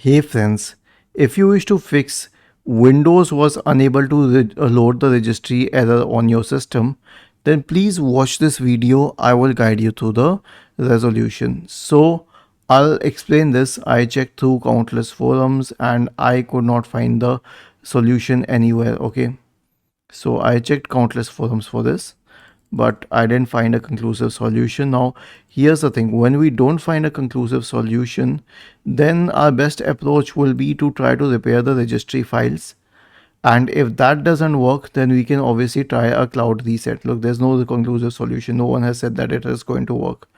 Hey friends, if you wish to fix Windows was unable to load the registry error on your system, then please watch this video. I will guide you through the resolution. So I'll explain this. I checked through countless forums and I could not find the solution anywhere. Okay. So I checked countless forums for this, but I didn't find a conclusive solution. Now, here's the thing, when we don't find a conclusive solution, then our best approach will be to try to repair the registry files. And if that doesn't work, then we can obviously try a cloud reset. Look, there's no conclusive solution. No one has said that it is going to work.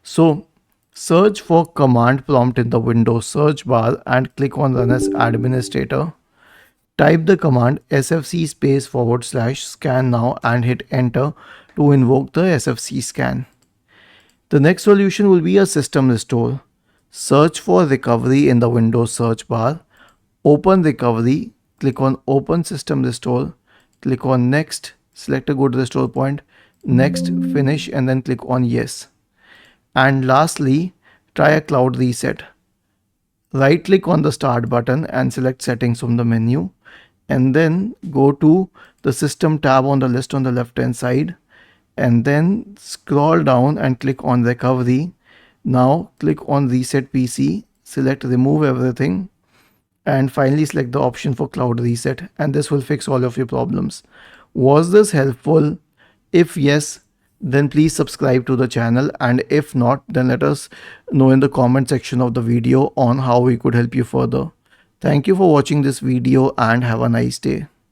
So search for command prompt in the Windows search bar and click on run as administrator. Type the command sfc space / scan now and hit enter to invoke the sfc scan. The next solution will be a system restore. Search for recovery in the Windows search bar. Open recovery, click on open system restore, click on next, select a good restore point, next, finish, and then click on yes. And lastly, try a cloud reset. Right click on the start button and select settings from the menu, and then go to the system tab on the list on the left hand side, and then scroll down and click on recovery. Now click on reset PC, select remove everything, and finally select the option for cloud reset, and this will fix all of your problems. Was this helpful? If yes, then please subscribe to the channel, and if not, then let us know in the comment section of the video on how we could help you further. Thank you for watching this video and have a nice day.